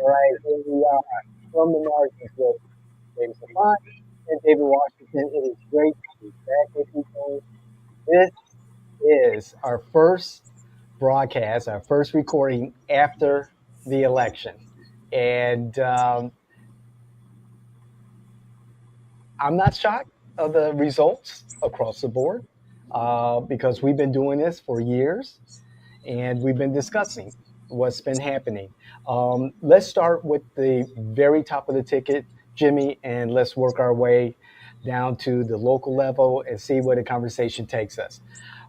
All right, here we are from the margins with James Lafont and David Washington. It is great to be back with you both. This is our first broadcast, our first recording after the election. And I'm not shocked of the results across the board because we've been doing this for years and we've been discussing what's been happening. Let's start with the very top of the ticket, Jimmy, and let's work our way down to the local level and see where the conversation takes us.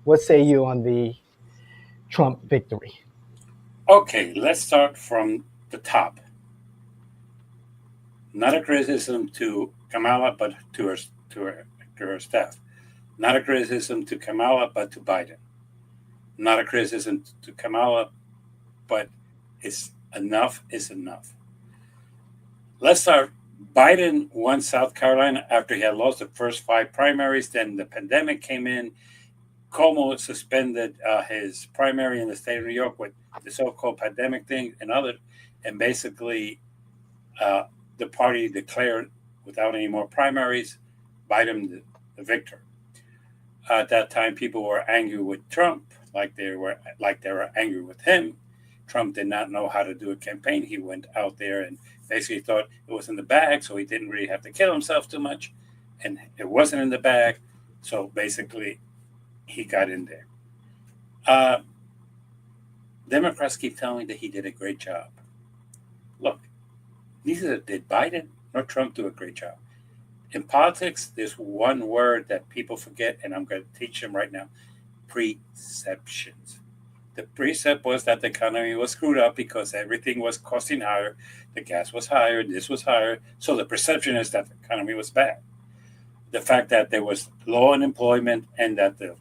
What say you on the Trump victory? Okay, let's start from the top. Not a criticism to Kamala, but to her staff. Not a criticism to Kamala, but to Biden. Not a criticism to Kamala, but it's enough is enough. Let's start. Biden won South Carolina after he had lost the first five primaries. Then the pandemic came in. Cuomo suspended his primary in the state of New York with the so-called pandemic thing and other, and basically the party declared without any more primaries, Biden the victor. At that time, people were angry with Trump, like they were angry with him. Trump did not know how to do a campaign. He went out there and basically thought it was in the bag, so he didn't really have to kill himself too much, and it wasn't in the bag. So basically, he got in there. Uh, Democrats keep telling me that he did a great job. Look, neither did Biden nor Trump do a great job. In politics, there's one word that people forget, and I'm going to teach them right now: perceptions. The precept was that the economy was screwed up because everything was costing higher, the gas was higher, this was higher. So the perception is that the economy was bad. The fact that there was low unemployment and that the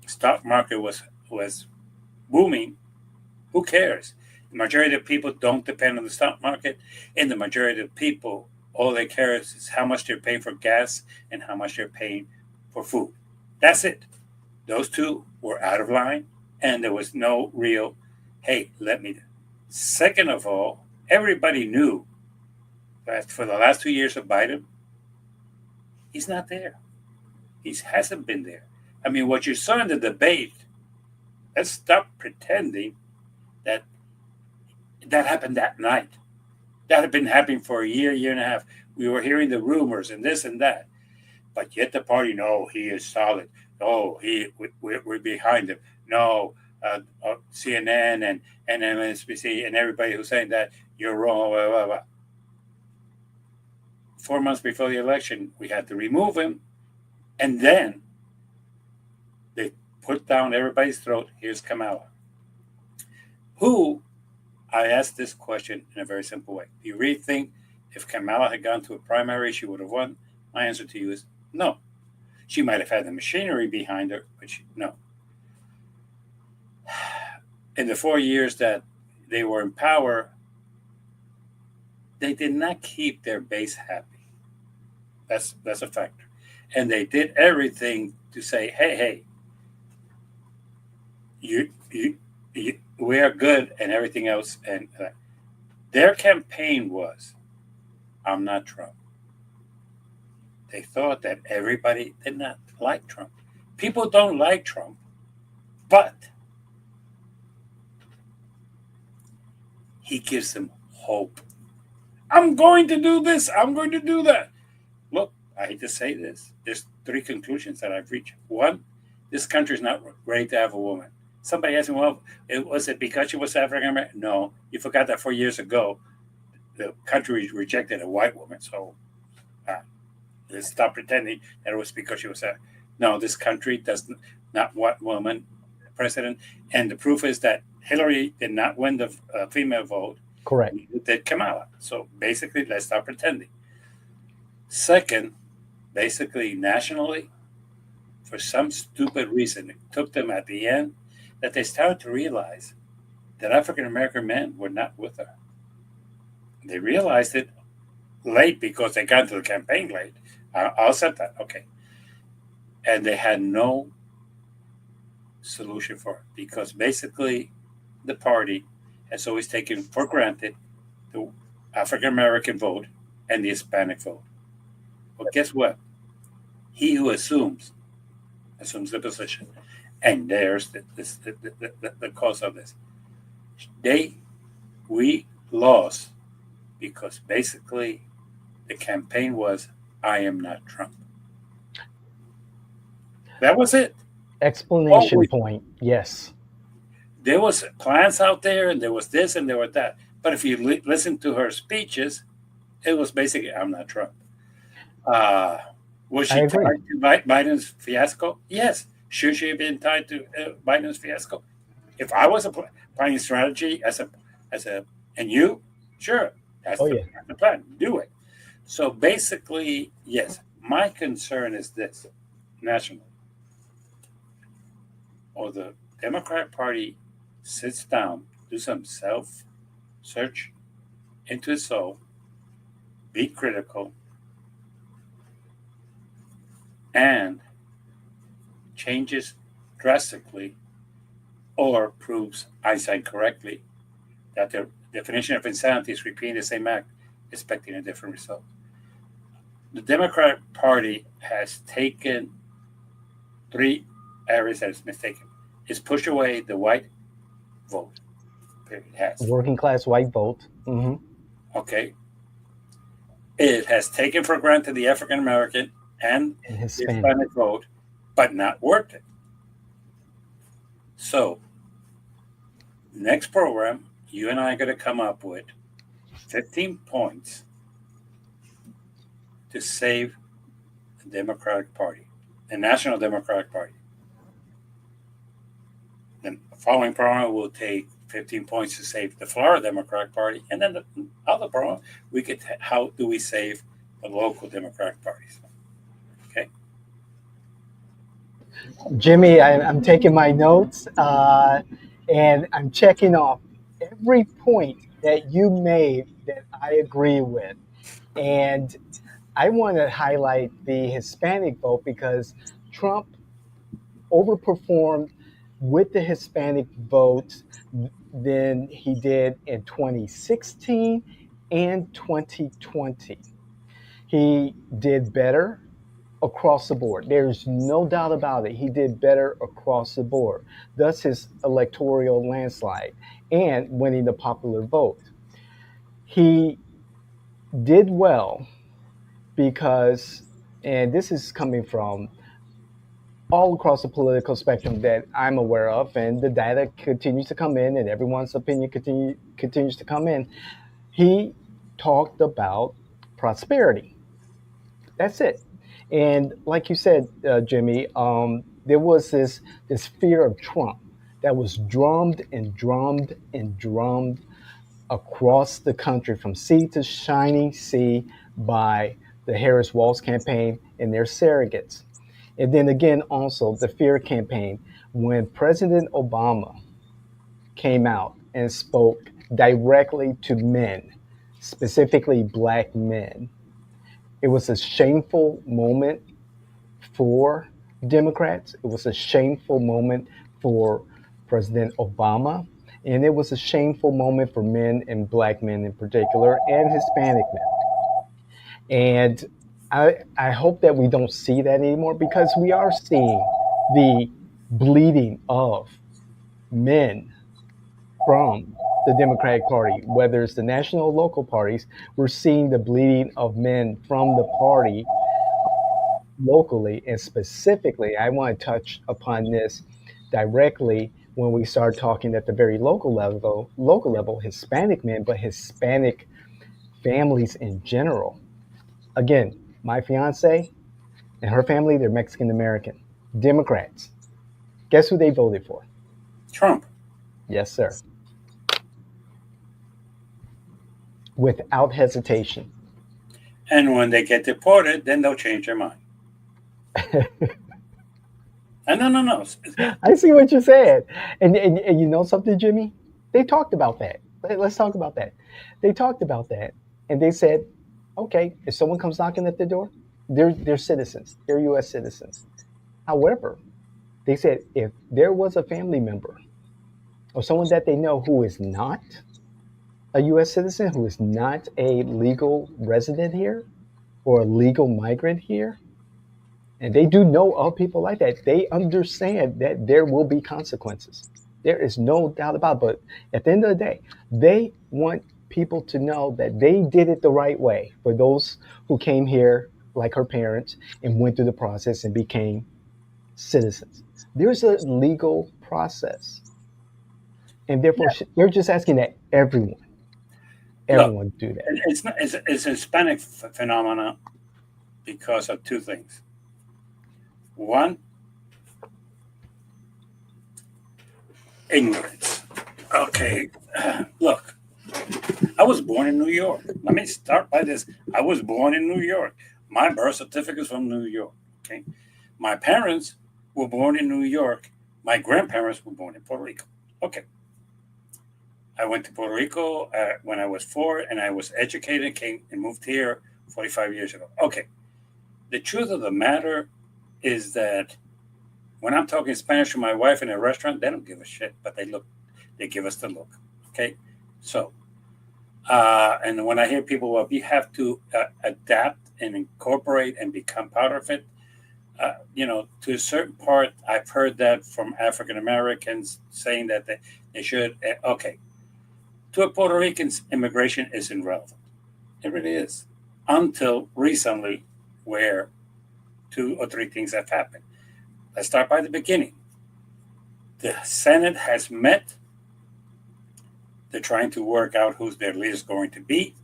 stock market was booming, who cares? The majority of people don't depend on the stock market, and the majority of people, all they care is how much they're paying for gas and how much they're paying for food. That's it. Those two were out of line, and there was no real, hey, let me. Second of all, everybody knew that for the last 2 years of Biden, he's not there. He hasn't been there. I mean, what you saw in the debate, let's stop pretending that that happened that night. That had been happening for a year and a half. We were hearing the rumors and this and that. But yet the party, no, he is solid. No, we're behind him. No, CNN and MSNBC and everybody who's saying that you're wrong. Blah, blah, blah. 4 months before the election, we had to remove him. And then they put down everybody's throat. Here's Kamala, who I asked this question in a very simple way. Do you really think if Kamala had gone to a primary, she would have won? My answer to you is no. She might have had the machinery behind her, but no. In the 4 years that they were in power, they did not keep their base happy. That's a factor. And they did everything to say, hey, you we are good and everything else. And their campaign was, I'm not Trump. They thought that everybody did not like Trump. People don't like Trump, but he gives them hope. I'm going to do this. I'm going to do that. Look, I hate to say this. There's three conclusions that I've reached. One, this country is not ready to have a woman. Somebody asked me, well, was it because she was African American? No, you forgot that 4 years ago, the country rejected a white woman. So let's stop pretending that it was because she was African. No, this country does not want woman president. And the proof is that Hillary did not win the female vote. Correct. It did Kamala. So basically, let's stop pretending. Second, basically nationally, for some stupid reason, it took them at the end that they started to realize that African American men were not with her. They realized it late because they got to the campaign late. I'll accept that. Okay. And they had no solution for it because basically the party has always taken for granted the African American vote and the Hispanic vote. Well, guess what? He who assumes the position, and there's the cause of this. We lost because basically the campaign was, "I am not Trump." That was it. Oh, Explanation point. Yes. there was plans out there, and there was this, and there was that. But if you listen to her speeches, it was basically, "I'm not Trump." Uh, was I she agree. tied to Biden's fiasco? Yes. Should she have been tied to Biden's fiasco? If I was planning strategy as a and you, sure, Oh yeah. that's the plan. Do it. So basically, yes. My concern is this: national, or the Democratic Party sits down, do some self search into its soul, be critical, and changes drastically, or proves eyesight correctly that the definition of insanity is repeating the same act, expecting a different result. The Democratic Party has taken three areas that it's mistaken. It's pushed away the white vote. It has. Working class white vote. Okay. It has taken for granted the African American and And the Hispanic. Hispanic vote, but not worked it. So, next program, you and I are going to come up with 15 points to save the Democratic Party, the National Democratic Party. Then the following program will take 15 points to save the Florida Democratic Party, and then the other program we could how do we save the local Democratic parties? Okay. Jimmy, I'm taking my notes and I'm checking off every point that you made that I agree with. And I want to highlight the Hispanic vote because Trump overperformed with the Hispanic vote than he did in 2016 and 2020. He did better across the board. There's no doubt about it. He did better across the board, thus his electoral landslide and winning the popular vote. He did well because, and this is coming from all across the political spectrum that I'm aware of, and the data continues to come in, and everyone's opinion continues to come in. He talked about prosperity. That's it. And like you said, Jimmy, there was this fear of Trump that was drummed and drummed and drummed across the country from sea to shining sea by the Harris Walz campaign and their surrogates. And then again, also the fear campaign when President Obama came out and spoke directly to men, specifically black men. It was a shameful moment for Democrats. It was a shameful moment for President Obama. And it was a shameful moment for men and black men in particular and Hispanic men. And I hope that we don't see that anymore because we are seeing the bleeding of men from the Democratic Party, whether it's the national or local parties, we're seeing the bleeding of men from the party locally and specifically. I want to touch upon this directly when we start talking at the very local level, Hispanic men, but Hispanic families in general. Again, my fiance and her family, they're Mexican American, Democrats. Guess who they voted for? Trump. Yes, sir. Without hesitation. And when they get deported, then they'll change their mind. No. I see what you said. And you know something, Jimmy? They talked about that. Let's talk about that. They talked about that. And they said, okay, if someone comes knocking at the door, they're citizens. They're U.S. citizens. However, they said if there was a family member or someone that they know who is not, a U.S. citizen who is not a legal resident here or a legal migrant here, and they do know of people like that, they understand that there will be consequences. There is no doubt about it. But at the end of the day, they want people to know that they did it the right way for those who came here, like her parents, and went through the process and became citizens. There's a legal process, and therefore they're just asking that Look, everyone do that. it's not, it's a Hispanic phenomena because of two things. One, ignorance. Okay, look, I was born in New York. Let me start by this. I was born in New York. My birth certificate is from New York. Okay, my parents were born in New York. My grandparents were born in Puerto Rico. Okay, I went to Puerto Rico when I was 4, and I was educated, came and moved here 45 years ago. Okay, the truth of the matter is that when I'm talking Spanish to my wife in a restaurant, they don't give a shit, but they give us the look. Okay, so and when I hear people, well, you have to adapt and incorporate and become part of it. To a certain part, I've heard that from African Americans saying that they should. Okay, to a Puerto Rican's, immigration is irrelevant. It really is. Until recently, where 2 or 3 things have happened. Let's start by the beginning. The Senate has met. They're trying to work out who's their leader is going to be.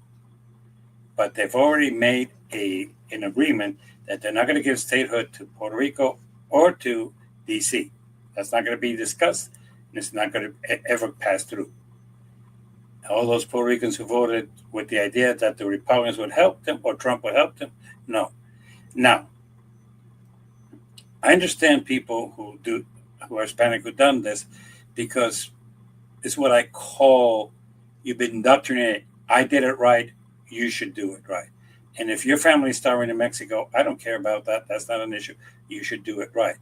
But they've already made an agreement that they're not going to give statehood to Puerto Rico or to D.C. That's not going to be discussed, and it's not going to ever pass through. All those Puerto Ricans who voted with the idea that the Republicans would help them or Trump would help them, no. Now, I understand people who are Hispanic who've done this because it's what I call you've been indoctrinated. I did it right. You should do it right. And if your family is starving in Mexico, I don't care about that. That's not an issue. You should do it right.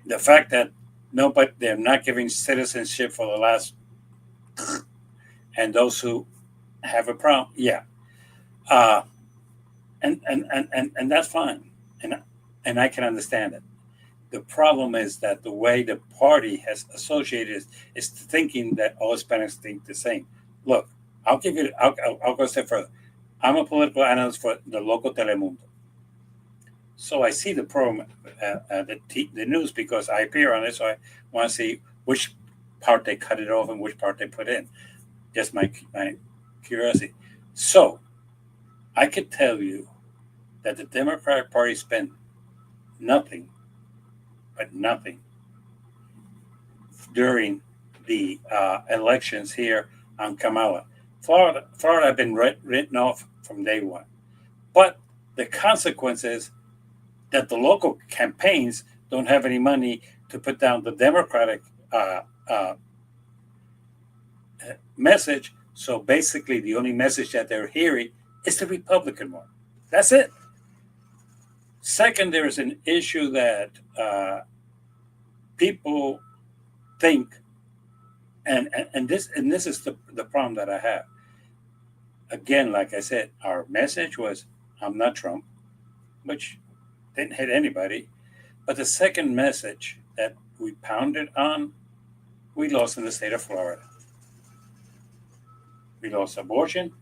The fact that they're not giving citizenship for the last, and those who have a problem, yeah, and that's fine, and I can understand it. The problem is that the way the party has associated is thinking that all Hispanics think the same. Look, I'll go a step further. I'm a political analyst for the local Telemundo. So I see the program, the news, because I appear on it. So I want to see which part they cut it off and which part they put in. Just my curiosity. So I could tell you that the Democratic Party spent nothing during the elections here on Kamala. Florida had been written off from day one. But the consequence is that the local campaigns don't have any money to put down the Democratic message. So basically, the only message that they're hearing is the Republican one. That's it. Second, there is an issue that people think, and this is the problem that I have. Again, like I said, our message was, I'm not Trump, which didn't hit anybody. But the second message that we pounded on, we lost in the state of Florida. We lost abortion.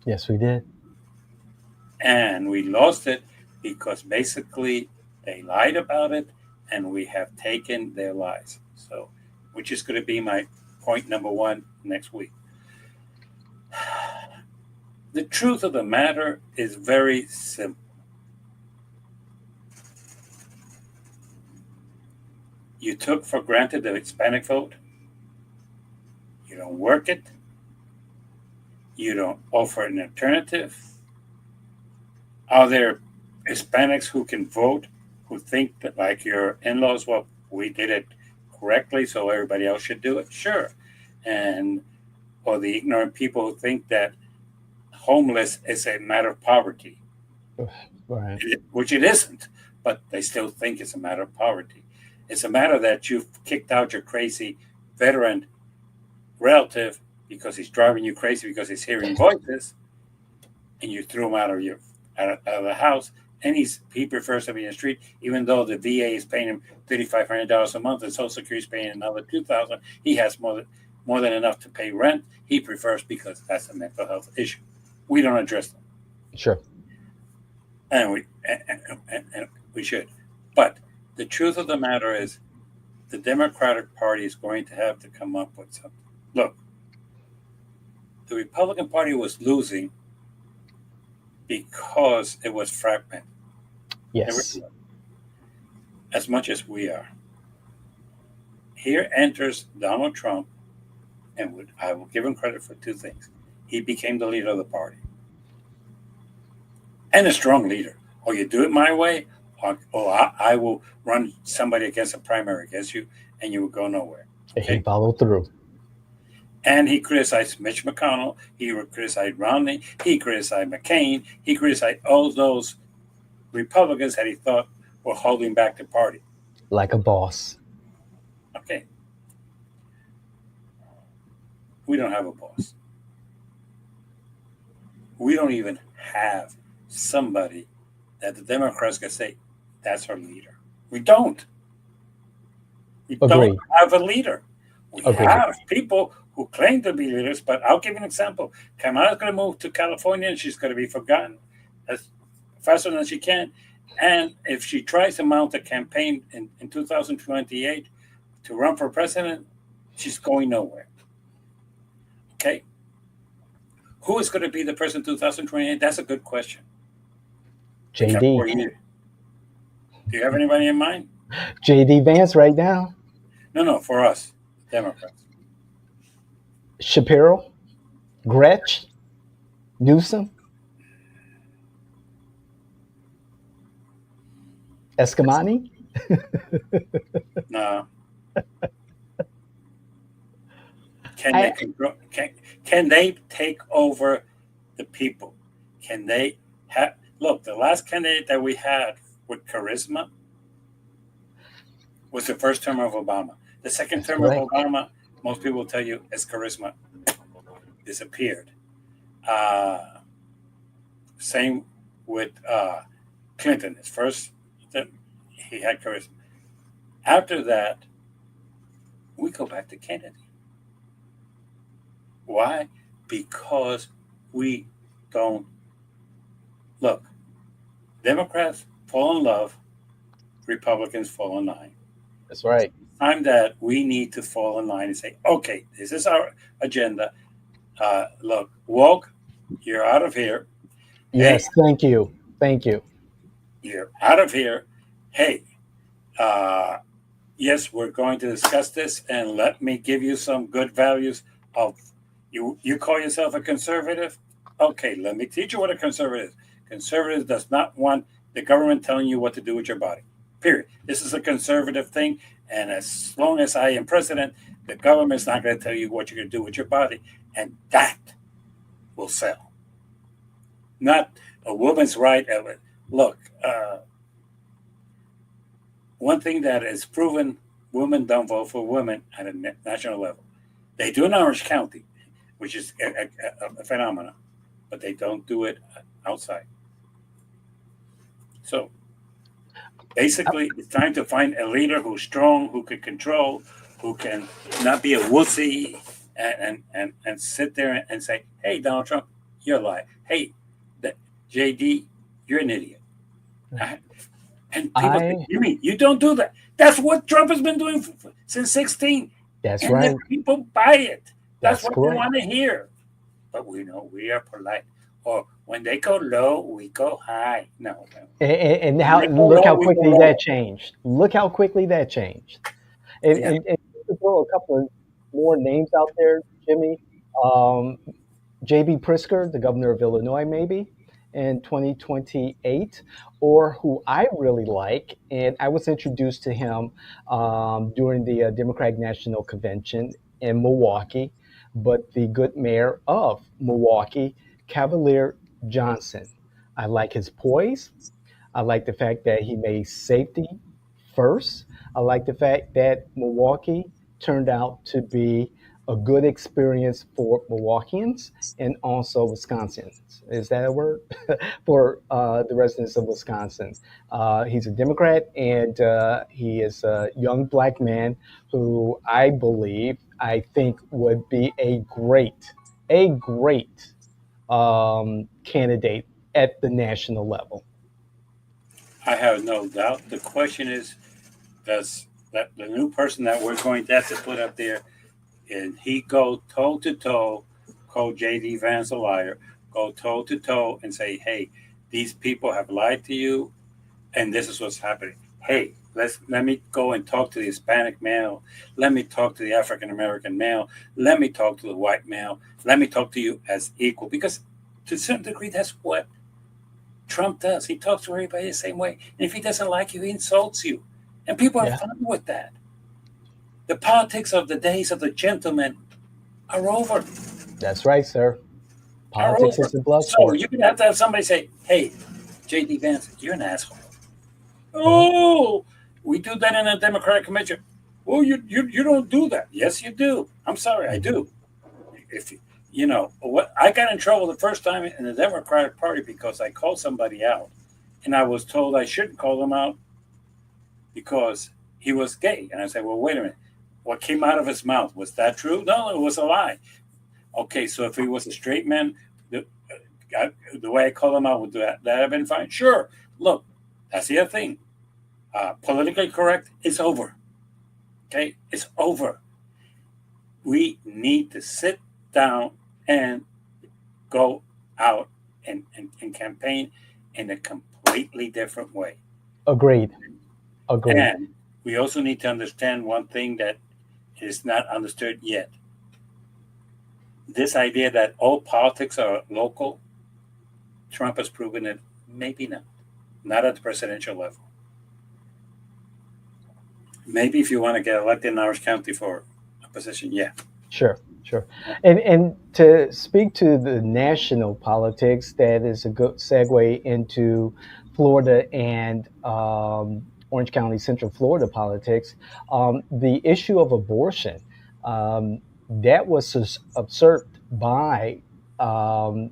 Yes, we did. And we lost it because basically they lied about it, and we have taken their lies. So, which is going to be my point number 1 next week. The truth of the matter is very simple. You took for granted the Hispanic vote. You don't work it. You don't offer an alternative. Are there Hispanics who can vote, who think that, like your in-laws, well, we did it correctly, so everybody else should do it? Sure. Or the ignorant people who think that homeless is a matter of poverty, Right. which it isn't, but they still think it's a matter of poverty. It's a matter that you've kicked out your crazy veteran relative because he's driving you crazy because he's hearing voices, and you threw him out of the house, and he prefers to be in the street, even though the VA is paying him $3,500 a month, and Social Security is paying another $2,000. He has more than enough to pay rent. He prefers because that's a mental health issue. We don't address them, Sure. and and we should. But the truth of the matter is, the Democratic Party is going to have to come up with something. Look, the Republican Party was losing because it was fragmented. Yes. As much as we are. Here enters Donald Trump, and I will give him credit for two things. He became the leader of the party, and a strong leader. Or you do it my way, or I will run somebody against a primary against you, and you will go nowhere. Okay? He followed through. And he criticized Mitch McConnell. He criticized Romney. He criticized McCain. He criticized all those Republicans that he thought were holding back the party. Like a boss. Okay. We don't have a boss. We don't even have somebody that the Democrats can say, that's our leader. We don't. We don't have a leader. We have people who claim to be leaders, but I'll give you an example. Kamala's going to move to California, and she's going to be forgotten as faster than she can. And if she tries to mount a campaign in 2028 to run for president, she's going nowhere. Okay? Who is going to be the president in 2028? That's a good question. JD. Do you have anybody in mind? JD Vance right now. No, for us, Democrats. Shapiro, Gretsch, Newsom, Escamani. No. Can they take over the people? Can they have? Look, the last candidate that we had with charisma was the first term of Obama. The second term of Obama, most people will tell you, his charisma disappeared. Same with Clinton. His first, he had charisma. After that, we go back to Kennedy. Why? Because we don't look. Democrats fall in love, Republicans fall in line. That's right. It's time that we need to fall in line and say, okay, this is our agenda. Look, woke, you're out of here. Yes, hey, thank you. Thank you. You're out of here. Hey, yes, we're going to discuss this, and let me give you some good values of you call yourself a conservative? Okay, let me teach you what a conservative is. Conservative does not want the government telling you what to do with your body. Period. This is a conservative thing, and as long as I am president, the government's not going to tell you what you're going to do with your body, and that will sell. Not a woman's right. Look, one thing that is proven, women don't vote for women at a national level. They do in Orange County, which is a phenomenon, but they don't do it outside. So basically, it's time to find a leader who's strong, who can control, who can not be a wussy and sit there and say, hey, Donald Trump, you're lying. Hey, JD, you're an idiot. And people say, you mean you don't do that? That's what Trump has been doing since 16. That's right. People buy it. That's what correct. They want to hear. But we know we are polite. Or when they go low, we go high. No. And look how quickly that changed. Look how quickly that changed. And to throw a couple of more names out there, Jimmy, J.B. Pritzker, the governor of Illinois, maybe in 2028, or who I really like, and I was introduced to him during the Democratic National Convention in Milwaukee, but the good mayor of Milwaukee, Cavalier Johnson. I like his poise. I like the fact that he made safety first. I like the fact that Milwaukee turned out to be a good experience for Milwaukeeans and also Wisconsinans. Is that a word? For the residents of Wisconsin. He's a Democrat, and he is a young black man who I think would be a great candidate at the national level. I have no doubt. The question is, does that the new person that we're going to have to put up there, and he go toe to toe, call JD Vance a liar, go toe to toe and say, hey, these people have lied to you, and this is what's happening. Hey, let me go and talk to the Hispanic male. Let me talk to the African American male. Let me talk to the white male. Let me talk to you as equal. Because to some degree, that's what Trump does. He talks to everybody the same way. And if he doesn't like you, he insults you. And people are Yeah, fine with that. The politics of the days of the gentleman are over. that's right, sir. Are Politics over. is a blood So sport. you're gonna have to have somebody say, "Hey, JD Vance, you're an asshole." Mhm. Oh, we do that in a Democratic convention. Well, you don't do that. Yes, you do. I'm sorry, I Mhm. do. If you know what, I got in trouble the first time in the Democratic Party because I called somebody out, and I was told I shouldn't call him out because he was gay. And I said, "Well, wait a minute. What came out of his mouth, was that true? No, it was a lie." Okay, so if he was a straight man, the, the way I call him out, would that have been fine? Sure. Look, that's the other thing. Politically correct is over. Okay, it's over. We need to sit down and go out and campaign in a completely different way. Agreed. Agreed. And we also need to understand one thing that is not understood yet. This idea that all politics are local, Trump has proven it, maybe not. Not at the presidential level. Maybe if you want to get elected in Orange County for a position, yeah. Sure, sure. And to speak to the national politics, that is a good segue into Florida and Orange County, Central Florida politics. The issue of abortion um, that was usurped by um,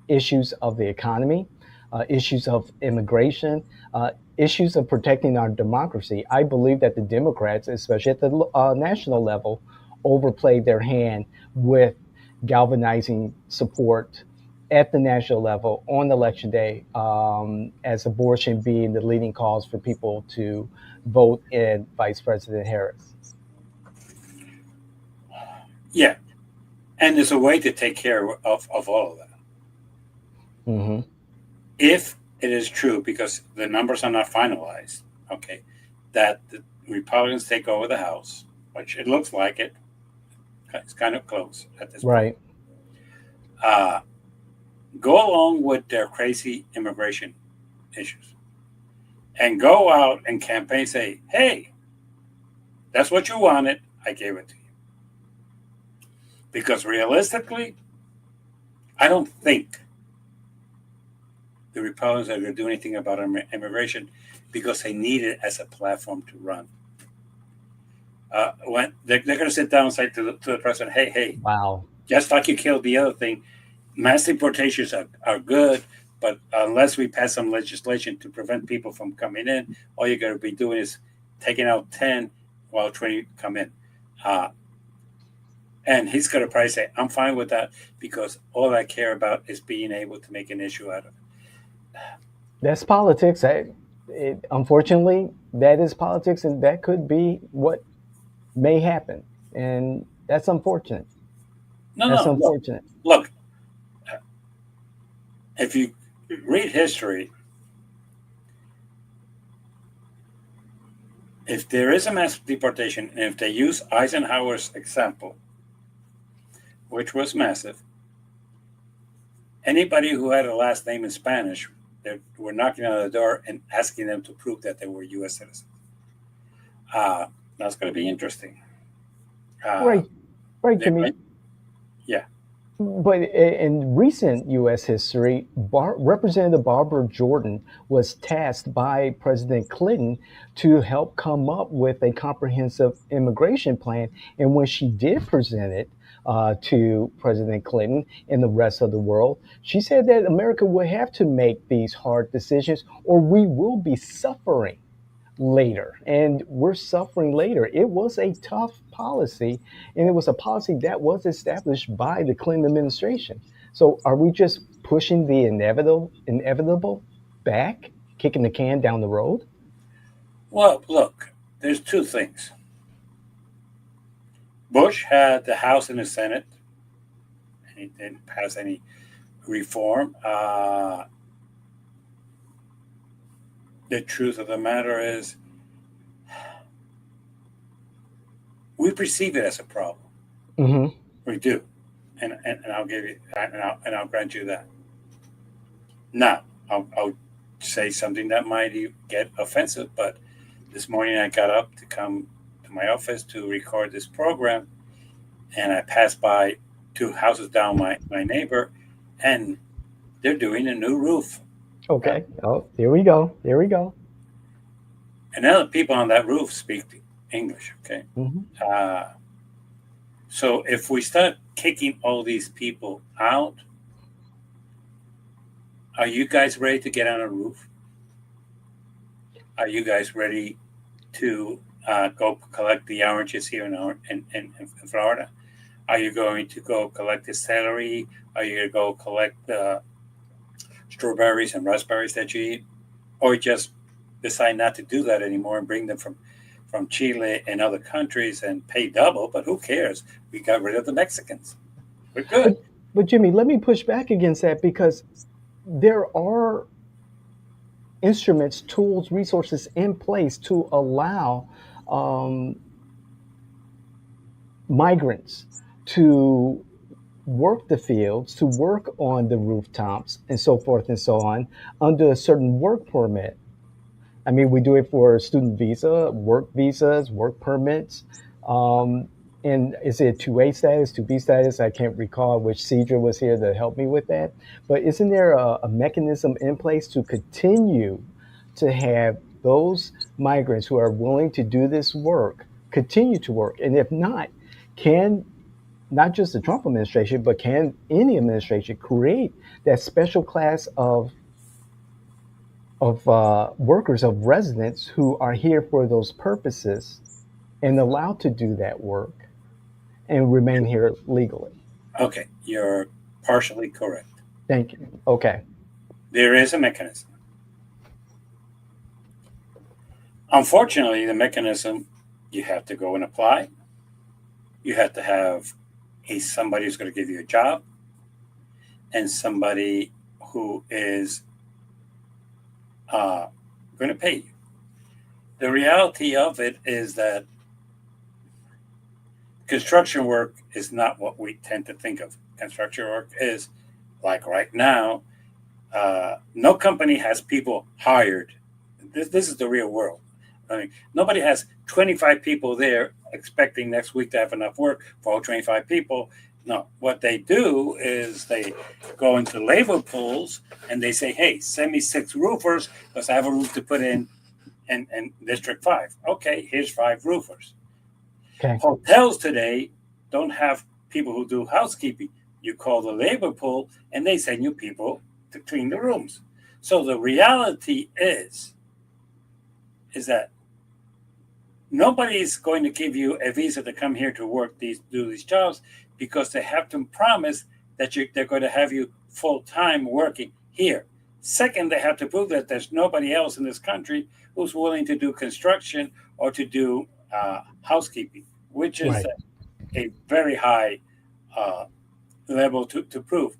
issues of the economy, issues of immigration, issues of protecting our democracy. I believe that the Democrats, especially at the national level, overplayed their hand with galvanizing support at the national level on election day, as abortion being the leading cause for people to vote in Vice President Harris. Yeah. And there's a way to take care of all of that. Hmm. If it is true, because the numbers are not finalized, okay, that the Republicans take over the House, which it looks like it, it's kind of close at this point. Right. Uh, Go along with their crazy immigration issues and go out and campaign, say, hey, that's what you wanted. I gave it to you. Because realistically, I don't think the Republicans are going to do anything about immigration because they need it as a platform to run. When they're going to sit down and say to the president, hey, Wow. just like you killed the other thing, mass deportations are good, but unless we pass some legislation to prevent people from coming in, all you're going to be doing is taking out 10 while 20 come in. Uh, and he's going to probably say, I'm fine with that because all I care about is being able to make an issue out of it. That's politics. Unfortunately, that is politics, and that could be what may happen, and that's unfortunate. No, That's no, look, unfortunate. look. If you read history, if there is a mass deportation, and if they use Eisenhower's example, which was massive, anybody who had a last name in Spanish, they were knocking on the door and asking them to prove that they were U.S. citizens. That's going to be interesting. Uh, Right, right, they're Jimmy. going, yeah. But in recent U.S. history, Representative Barbara Jordan was tasked by President Clinton to help come up with a comprehensive immigration plan. And when she did present it to President Clinton and the rest of the world, she said that America will have to make these hard decisions or we will be suffering later. And we're suffering later. It was a tough policy, and it was a policy that was established by the Clinton administration. So are we just pushing the inevitable back, kicking the can down the road? Well, look, there's two things. Bush had the House and the Senate, and he didn't pass any reform. The truth of the matter is, we perceive it as a problem. Hmm. We do, and I'll give you and I'll grant you that. Now, I'll say something that might get offensive, but this morning I got up to come to my office to record this program, and I passed by two houses down my neighbor, and they're doing a new roof. Uh, Okay. Oh, there we go. There we go. and now the people on that roof speak English. Okay, Hmm. uh, so if we start kicking all these people out, are you guys ready to get on a roof? Are you guys ready to go collect the oranges here in Florida? Are you going to go collect the celery? Are you going to go collect the strawberries and raspberries that you eat? Or just decide not to do that anymore and bring them from Chile and other countries and pay double? But who cares? We got rid of the Mexicans. We're good. But but Jimmy, let me push back against that because there are instruments, tools, resources in place to allow um, migrants to work the fields, to work on the rooftops, and so forth and so on under a certain work permit. I mean, we do it for student visa, work visas, work permits. Um, and is it 2A status, 2B status? I can't recall which Cedra was here to help me with that. But isn't there a mechanism in place to continue to have those migrants who are willing to do this work continue to work? And if not, can not just the Trump administration, but can any administration create that special class of workers, of residents who are here for those purposes and allowed to do that work and remain here legally? Okay, you're partially correct. Thank you. Okay. There is a mechanism. Unfortunately, the mechanism, you have to go and apply. You have to have somebody who's going to give you a job and somebody who is uh, going to pay you. The reality of it is that construction work is not what we tend to think of. Construction work is like right now. No company has people hired. This is the real world. I mean, nobody has 25 people there expecting next week to have enough work for all 25 people. No, what they do is they go into labor pools and they say, hey, send me 6 roofers because I have a roof to put in District 5. Okay, here's 5 roofers. Okay. Hotels today don't have people who do housekeeping. You call the labor pool and they send you people to clean the rooms. So the reality is that nobody is going to give you a visa to come here to do these jobs because they have to promise that they're going to have you full time working here. Second, they have to prove that there's nobody else in this country who's willing to do construction or to do housekeeping, which is Right. a very high uh, level to prove.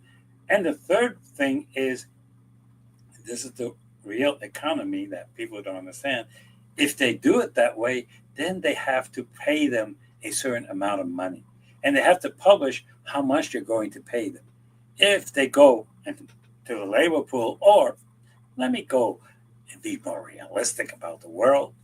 And the third thing is this is the real economy that people don't understand. If they do it that way, then they have to pay them a certain amount of money. And they have to publish how much you're going to pay them. If they go to the labor pool, or let me go and be more realistic about the world.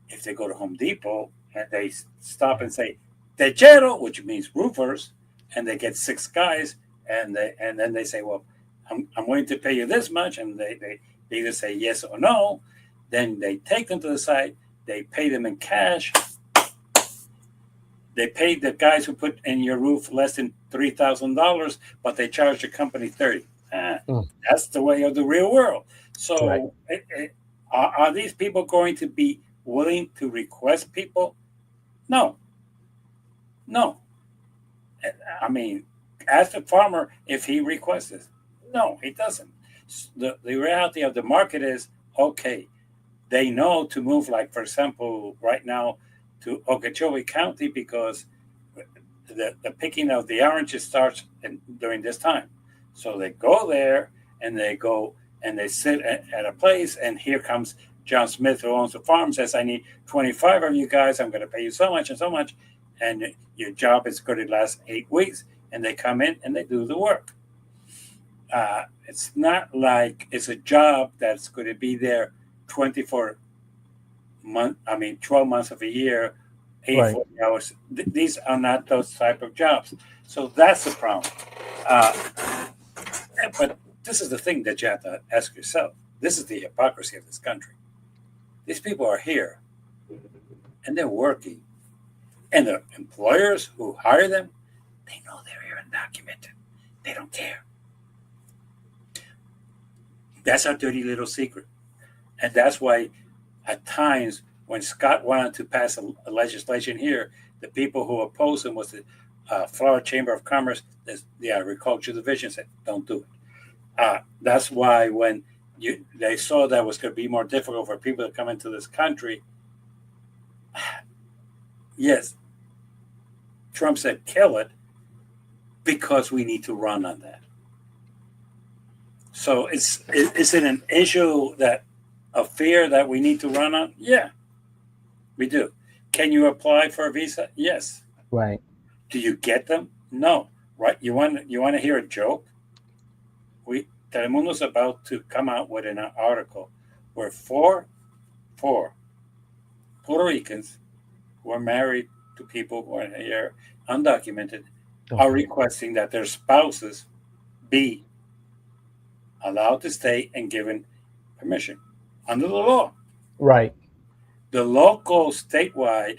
If they go to Home Depot and they stop and say, techero, which means roofers, and they get 6 guys, and then they say, well, I'm willing to pay you this much, and they either say yes or no. Then they take them to the site, they pay them in cash. They paid the guys who put in your roof less than $3,000, but they charge the company 30. Mm. That's the way of the real world. Right. So, are these people going to be willing to request people? No, no. I mean, ask the farmer if he requests this. No, he doesn't. The reality of the market is okay. They know to move, like, for example, right now to Okeechobee County because the picking of the oranges starts during this time. So they go there and they sit at a place, and here comes John Smith, who owns the farm, says, I need 25 of you guys. I'm going to pay you so much and so much. And your job is going to last 8 weeks. And they come in and they do the work. It's not like it's a job that's going to be there 24 months, 12 months of a year, 8 Right. 40 hours. These are not those type of jobs. So that's the problem. But this is the thing that you have to ask yourself. This is the hypocrisy of this country. These people are here and they're working. And the employers who hire them, they know they're here undocumented. They don't care. That's our dirty little secret. And that's why at times when Scott wanted to pass a legislation here, the people who opposed him was the Florida Chamber of Commerce, the Agriculture Division said, don't do it. That's why when they saw that it was going to be more difficult for people to come into this country, yes, Trump said kill it because we need to run on that. So is it an issue of fear that we need to run on? Yeah, we do. Can you apply for a visa? Yes. Right. Do you get them? No. Right? You want to hear a joke? Telemundo's about to come out with an article where four Puerto Ricans who are married to people who are here undocumented are requesting that their spouses be allowed to stay and given permission under the law. Right. The local statewide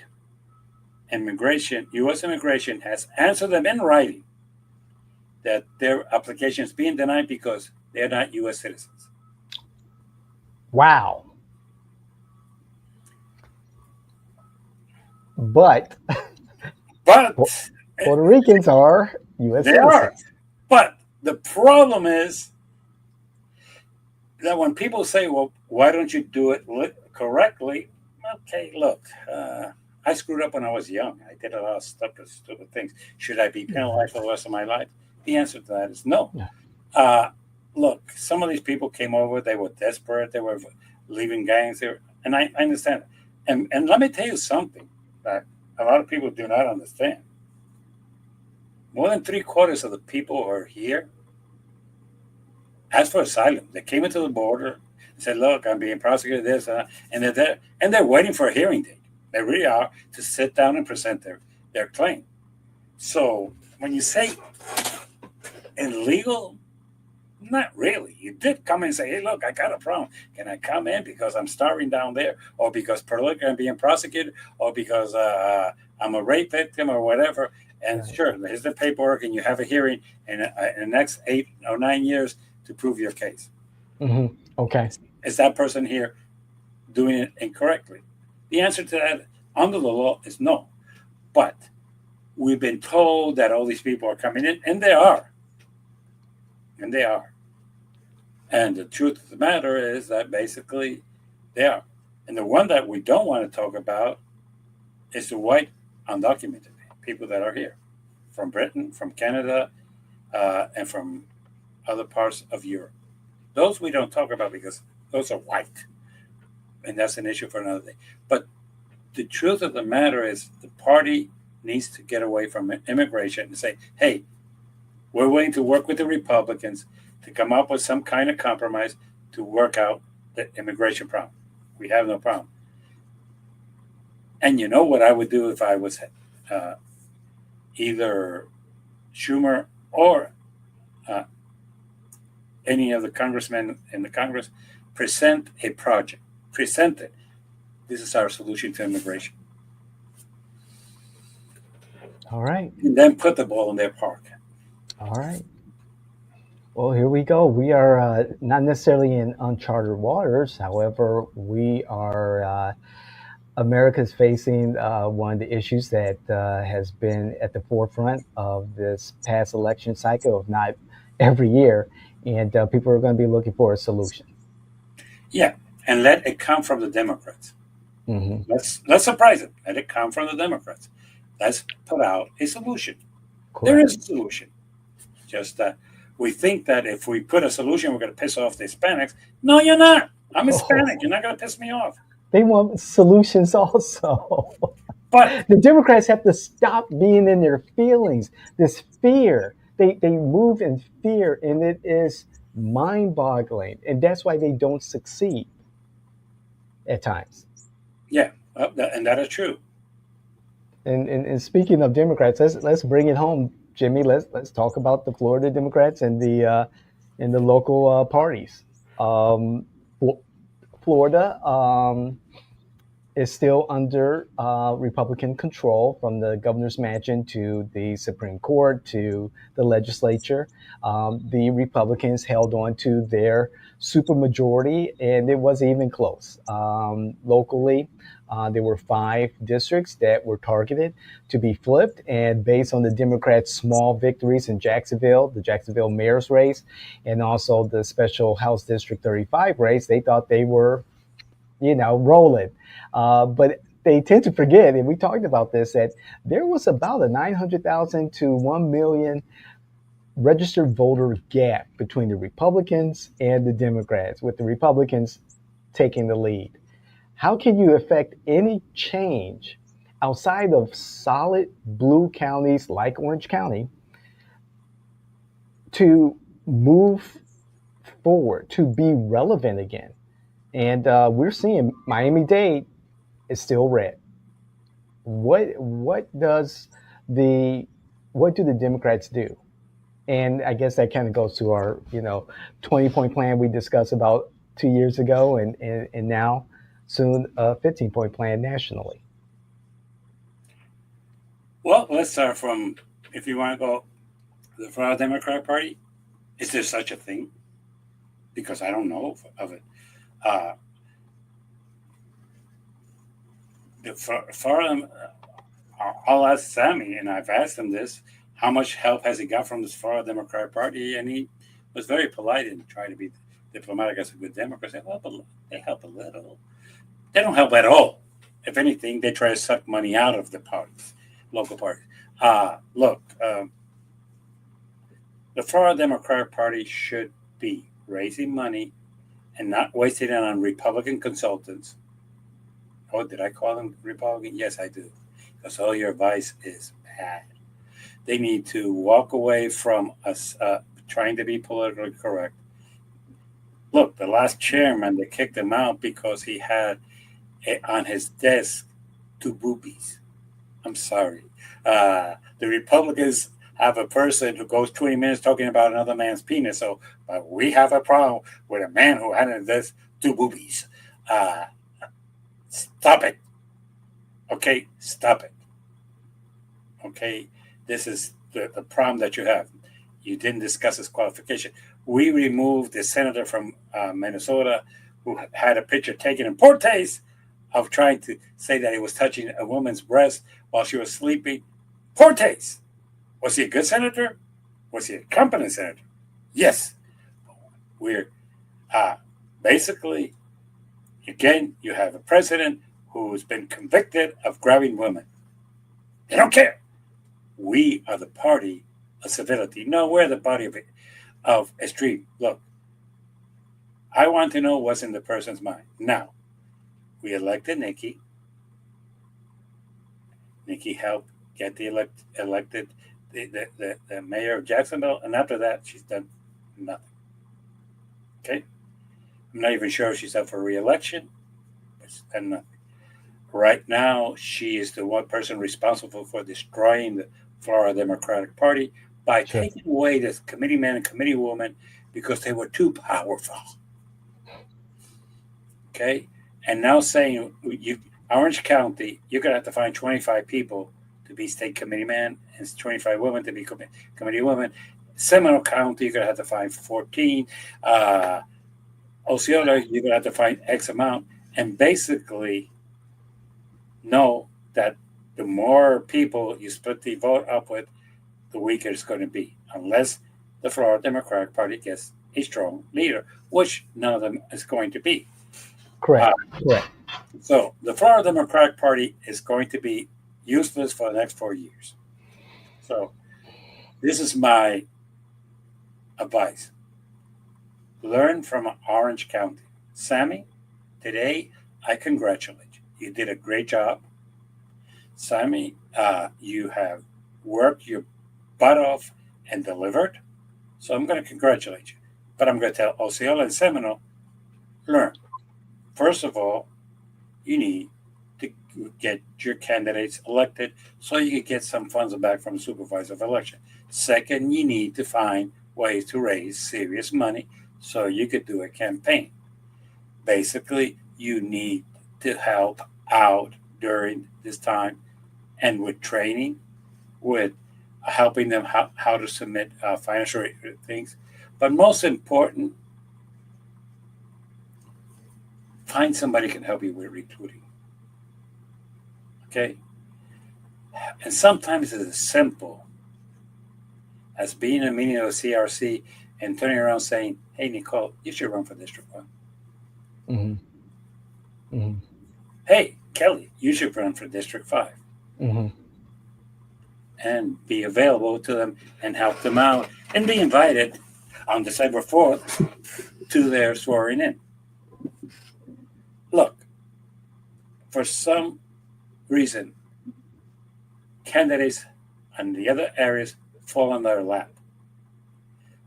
immigration, U.S. immigration, has answered them in writing that their application is being denied because they're not U.S. citizens. Wow. But Puerto Ricans are U.S. They citizens. are. But the problem is that when people say, well, why don't you do it correctly? Okay, look, I screwed up when I was young. I did a lot of stupid things. Should I be penalized for the rest of my life? The answer to that is no. Yeah. Look, some of these people came over. They were desperate. They were leaving gangs. And I understand. And let me tell you something that a lot of people do not understand. More than 3/4 of the people who are here asked for asylum. They came into the border and said, look, I'm being prosecuted this, and they're there. And they're waiting for a hearing date. They really are, to sit down and present their claim. So when you say illegal, not really. You did come in and say, hey, look, I got a problem. Can I come in because I'm starving down there, or because politically I'm being prosecuted, or because I'm a rape victim or whatever? And sure, here's the paperwork, and you have a hearing in the next 8 or 9 years to prove your case. Mm-hmm. Okay. Is that person here doing it incorrectly? The answer to that under the law is no. But we've been told that all these people are coming in, and they are. And they are. And the truth of the matter is that basically they are. And the one that we don't want to talk about is the white undocumented people that are here from Britain, from Canada, and from other parts of Europe. Those we don't talk about because those are white. And that's an issue for another day. But the truth of the matter is the party needs to get away from immigration and say, hey, we're willing to work with the Republicans to come up with some kind of compromise to work out the immigration problem. We have no problem. And you know what I would do if I was either Schumer or uh, any of the congressmen in the Congress present a project. Present it. This is our solution to immigration. All right. And then put the ball in their park. All right. Well, here we go. We are not necessarily in uncharted waters. However, we are America's facing one of the issues that has been at the forefront of this past election cycle, if not every year, and people are going to be looking for a solution. Yeah, and let it come from the Democrats. Hmm. Let's surprise them. Let it come from the Democrats. Let's put out a solution. There Correct. is a solution. Just that we think that if we put a solution, we're going to piss off the Hispanics. No, you're not. I'm Hispanic. Oh, You're not going to piss me off. they want solutions also. But The Democrats have to stop being in their feelings. This fear, they move in fear, and it is mind-boggling, and that's why they don't succeed at times. yeah, and that is true. And speaking of Democrats, let's bring it home, Jimmy. Let's talk about the Florida Democrats and the local parties. Um, Florida is still under Republican control, from the governor's mansion to the Supreme Court to the legislature. The Republicans held on to their supermajority, and it wasn't even close. Locally, there were 5 districts that were targeted to be flipped, and based on the Democrats' small victories in Jacksonville, the Jacksonville mayor's race, and also the special House District 35 race, they thought they were, rolling. But they tend to forget, and we talked about this, that there was about a 900,000 to 1 million registered voter gap between the Republicans and the Democrats, with the Republicans taking the lead. How can you affect any change outside of solid blue counties like Orange County to move forward, to be relevant again? And we're seeing Miami-Dade is still red. What does the what do the Democrats do? And I guess that kind of goes to our 20-point plan we discussed about 2 years ago, and now soon a 15-point plan nationally. Well, let's start from, if you want to go the Florida Democrat Party. Is there such a thing? Because I don't know of it. Uh, the Florida, I'll ask Sammy, and I've asked him this: how much help has he got from this Florida Democrat Party? And he was very polite and trying to be diplomatic as a good Democrat. Said, "Well, but they help a little. They don't help at all. If anything, they try to suck money out of the parties, local parties." Look, the Florida Democrat Party should be raising money and not wasting it on Republican consultants. Oh, did I call them Republican? Yes, I do. Because all your advice is bad. They need to walk away from us trying to be politically correct. Look, the last chairman, they kicked him out because he had on his desk 2 boobies. I'm sorry. The Republicans have a person who goes 20 minutes talking about another man's penis. So we have a problem with a man who had on his desk 2 boobies. Stop it. Okay, stop it. Okay, this is the problem that you have. You didn't discuss his qualification. We removed the senator from Minnesota who had a picture taken in poor taste of trying to say that he was touching a woman's breast while she was sleeping. Poor taste. Was he a good senator? Was he a competent senator? Yes. We're basically, again, you have a president who's been convicted of grabbing women. They don't care. We are the party of civility. No, we're the party of extreme. Look, I want to know what's in the person's mind. Now, we elected Nikki. Nikki helped get elected the mayor of Jacksonville, and after that, she's done nothing. Okay? I'm not even sure if she's up for re-election, but she's done nothing. Right now, she is the one person responsible for destroying the Florida Democratic Party by Sure. taking away this committeeman and committeewoman because they were too powerful. Okay, and now saying Orange County, you're gonna have to find 25 people to be state committeeman and 25 women to be committee women. Seminole County, you're gonna have to find 14. Osceola, you're gonna have to find X amount, and basically know that the more people you split the vote up with, the weaker it's going to be, unless the Florida Democratic Party gets a strong leader, which none of them is going to be. Correct. Correct. So the Florida Democratic Party is going to be useless for the next 4 years. So this is my advice. Learn from Orange County. Sammy, today I congratulate you. You did a great job. Sammy, you have worked your butt off and delivered. So I'm going to congratulate you. But I'm going to tell Osceola and Seminole, learn. First of all, you need to get your candidates elected so you can get some funds back from the supervisor of election. Second, you need to find ways to raise serious money so you could do a campaign. Basically, you need to help out during this time and with training, with helping them how to submit financial things. But most important, find somebody who can help you with recruiting. Okay? And sometimes it's as simple as being in a meeting of the CRC and turning around saying, hey, Nicole, you should run for District 1. Mm-hmm. Mm-hmm. Hey, Kelly, you should run for District 5. Mm-hmm. And be available to them and help them out and be invited on December 4th to their swearing in. Look, for some reason, candidates on the other areas fall on their lap.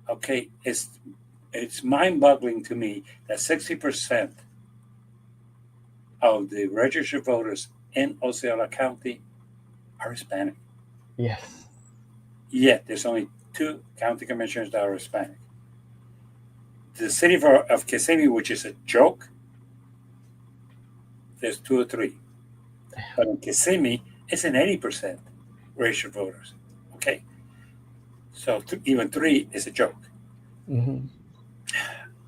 Okay, it's mind-boggling to me that 60% of the registered voters in Osceola County are Hispanic. Yes. Yet there's only 2 county commissioners that are Hispanic. The city of Kissimmee, which is a joke, there's 2 or 3. But in Kissimmee, it's an 80% registered voters. Okay, so even 3 is a joke. Mm-hmm.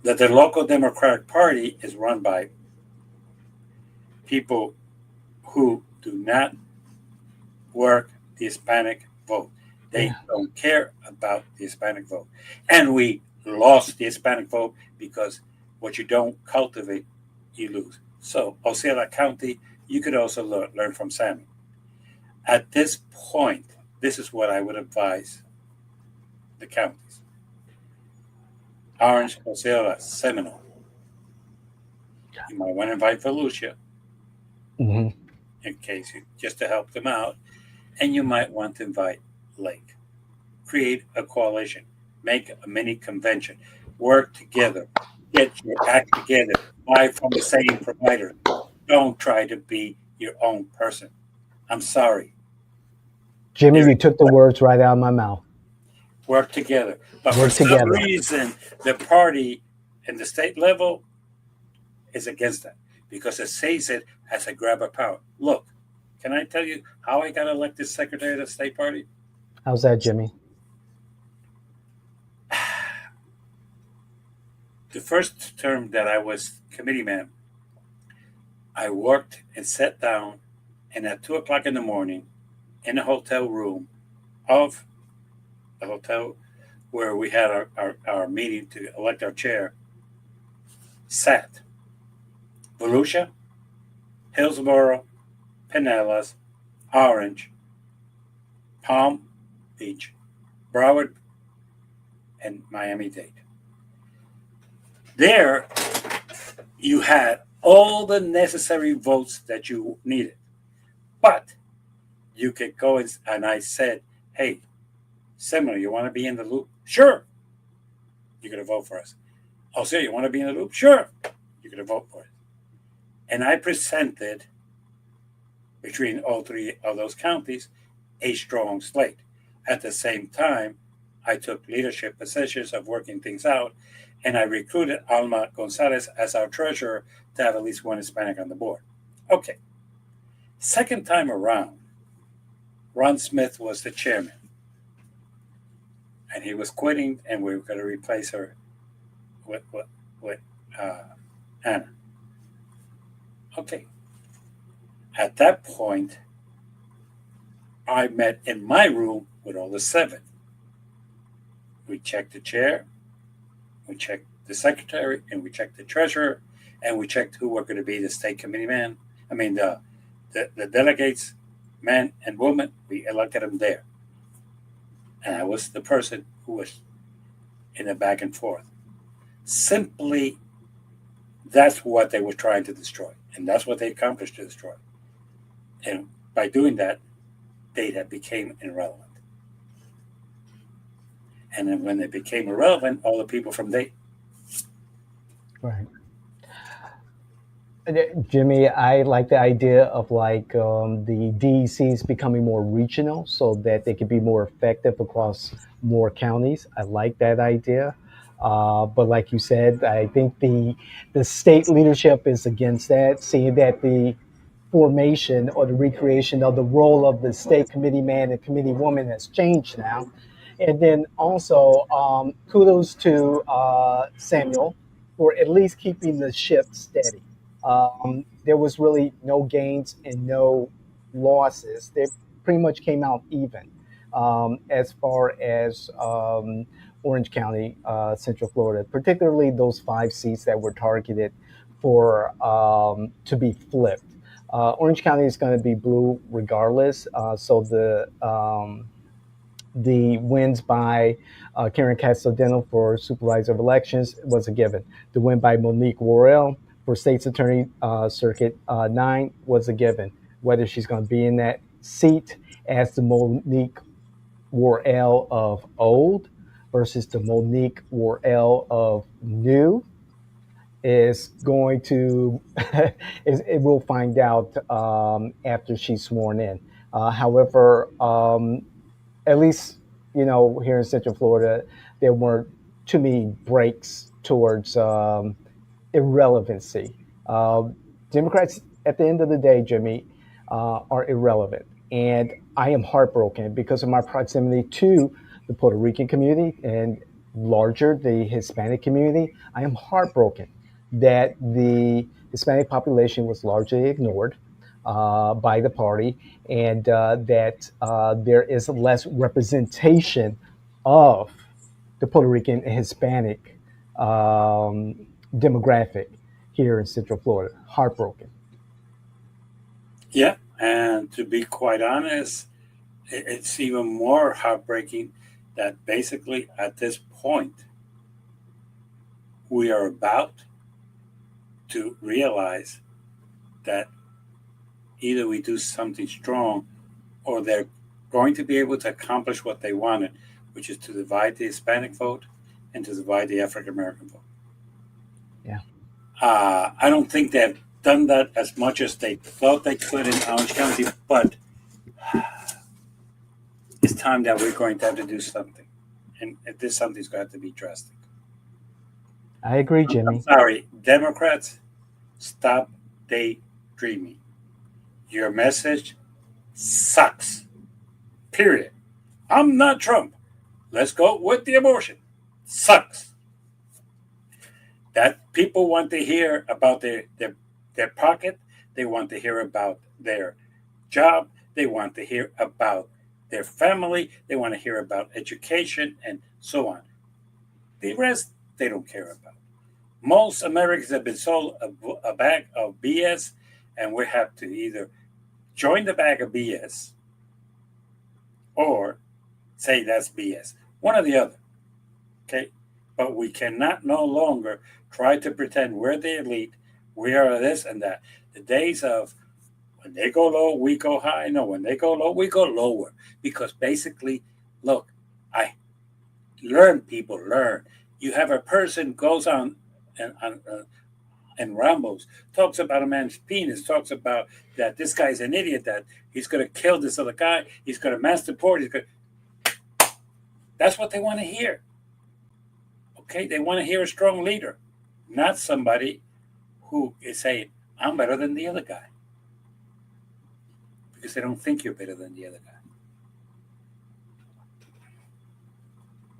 That the local Democratic Party is run by people who do not work the Hispanic vote. They don't care about the Hispanic vote. And we lost the Hispanic vote because what you don't cultivate, you lose. So Osceola County, you could also learn from Sammy. At this point, this is what I would advise the counties. Orange, Osceola, Seminole. You might want to invite Volusia Mm-hmm. in case just to help them out. And you might want to invite Lake. Create a coalition. Make a mini convention. Work together. Get your act together. Buy from the same provider. Don't try to be your own person. I'm sorry. Jimmy, you took the words right out of my mouth. Work together. But Work for some together. reason, the party in the state level is against that because it sees it as a grab of power. Look, can I tell you how I got elected secretary of the state party? How's that, Jimmy? The first term that I was committee man, I worked and sat down, and at 2:00 in the morning, in a hotel room of the hotel where we had our meeting to elect our chair, sat Volusia, Hillsborough, Pinellas, Orange, Palm Beach, Broward, and Miami-Dade. There, you had all the necessary votes that you needed. But you could go and I said, hey, Seminole, you want to be in the loop? Sure. You're going to vote for us. Oh, so you want to be in the loop? Sure. You're going to vote for it. And I presented, between all 3 of those counties, a strong slate. At the same time, I took leadership positions of working things out, and I recruited Alma Gonzalez as our treasurer to have at least one Hispanic on the board. Okay. Second time around, Ron Smith was the chairman, and he was quitting, and we were going to replace her with Anna. Okay. At that point, I met in my room with all the 7. We checked the chair, we checked the secretary, and we checked the treasurer, and we checked who were going to be the state committee man. I mean, the delegates, men and women, we elected them there. And I was the person who was in the back and forth. Simply, that's what they were trying to destroy. And that's what they accomplished to destroy. And by doing that, data became irrelevant. And then when they became irrelevant, all the people from data. Right. Jimmy, I like the idea of like the DECs becoming more regional so that they can be more effective across more counties. I like that idea. But like you said, I think the state leadership is against that, seeing that the formation or the recreation of the role of the state committee man and committee woman has changed now. And then also, kudos to Samuel for at least keeping the ship steady. There was really no gains and no losses. They pretty much came out even as far as Orange County, Central Florida, particularly those 5 seats that were targeted for to be flipped. Orange County is going to be blue regardless. So the wins by Karen Castledeno for Supervisor of Elections was a given. The win by Monique Worrell for State's Attorney Circuit 9 was a given. Whether she's going to be in that seat as the Monique Worrell of old versus the Monique Worrell of new is going to, it will find out after she's sworn in. However, at least here in Central Florida, there weren't too many breaks towards irrelevancy. Democrats, at the end of the day, Jimmy, are irrelevant, and I am heartbroken because of my proximity to the Puerto Rican community and larger the Hispanic community. I am heartbroken that the Hispanic population was largely ignored by the party, and that there is less representation of the Puerto Rican and Hispanic demographic here in Central Florida. Heartbroken. Yeah, and to be quite honest, it's even more heartbreaking that basically at this point we are about to realize that either we do something strong or they're going to be able to accomplish what they wanted, which is to divide the Hispanic vote and to divide the African American vote. Yeah. I don't think they've done that as much as they thought they could in Orange County, but it's time that we're going to have to do something. And this something's going to have to be drastic. I agree, I'm Jimmy. sorry, Democrats, stop daydreaming. Your message sucks. Period. I'm not Trump. Let's go with the abortion. Sucks. That people want to hear about their pocket. They want to hear about their job. They want to hear about their family. They want to hear about education and so on. The rest, they don't care about. Most Americans have been sold a bag of BS, and we have to either join the bag of BS or say that's BS. One or the other. Okay? But we cannot no longer try to pretend we're the elite, we are this and that. The days of when they go low, we go high. No, when they go low, we go lower. Because basically, look, people learn. You have a person goes on and rambles, talks about a man's penis, talks about that this guy's an idiot, that he's going to kill this other guy, he's going to masturbate, That's what they want to hear. Okay, they want to hear a strong leader, not somebody who is saying, "I'm better than the other guy," because they don't think you're better than the other guy.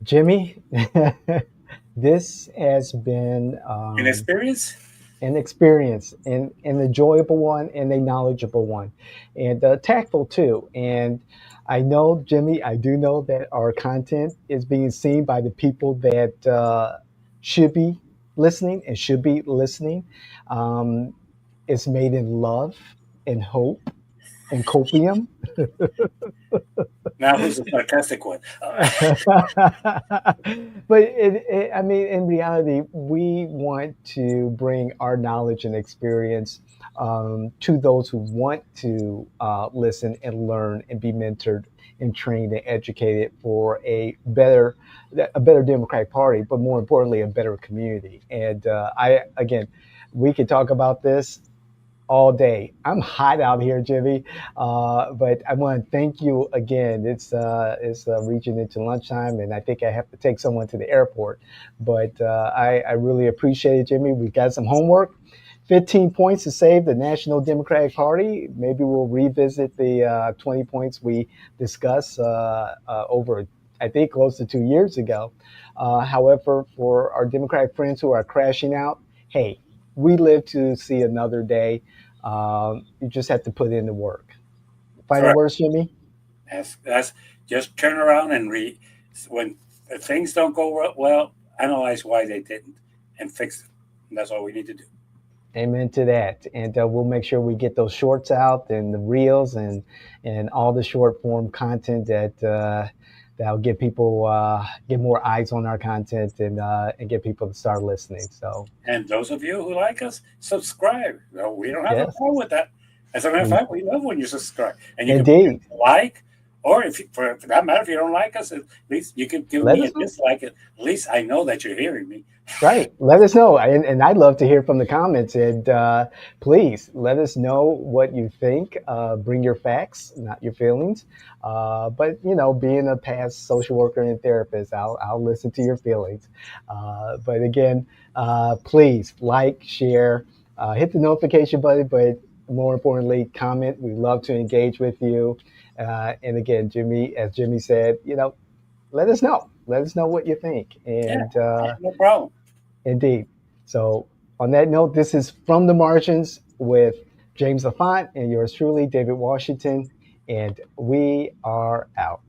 Jimmy, this has been Inexperience? an experience, and an enjoyable one, and a knowledgeable one, and tactful too. And I know, Jimmy, I do know that our content is being seen by the people that should be listening and should be listening. Um, it's made in love and hope and copium. Now, who's the sarcastic one? But I mean, in reality, we want to bring our knowledge and experience to those who want to listen and learn and be mentored and trained and educated for a better Democratic Party, but more importantly, a better community. And I, again, we could talk about this all day. I'm hot out here, Jimmy, but I want to thank you again. It's reaching into lunchtime, and I think I have to take someone to the airport. But I really appreciate it, Jimmy. We've got some homework. 15 points to save the National Democratic Party. Maybe we'll revisit the 20 points we discussed over, I think, close to 2 years ago. However, for our Democratic friends who are crashing out, hey, we live to see another day. You just have to put in the work. Final Correct. words, Jimmy? That's just turn around and when things don't go well, analyze why they didn't and fix it. And that's all we need to do. Amen to that. And we'll make sure we get those shorts out and the reels and all the short form content that'll get people get more eyes on our content and get people to start listening. So And those of you who like us, subscribe. No, we don't have a yes, problem with that. As a matter of we, fact, we love when you subscribe. And you can put indeed. a like, or if for that matter, if you don't like us, at least you can give Let me a us know. dislike. At least I know that you're hearing me. Right. Let us know. And I'd love to hear from the comments. And please let us know what you think. Bring your facts, not your feelings. But, being a past social worker and therapist, I'll listen to your feelings. But again, please like, share, hit the notification button, but more importantly, comment. We love to engage with you. And again, Jimmy, as Jimmy said, let us know. Let us know what you think. Yeah, And no problem. indeed. So, on that note, this is From the Margins with James LaFont and yours truly, David Washington. And we are out.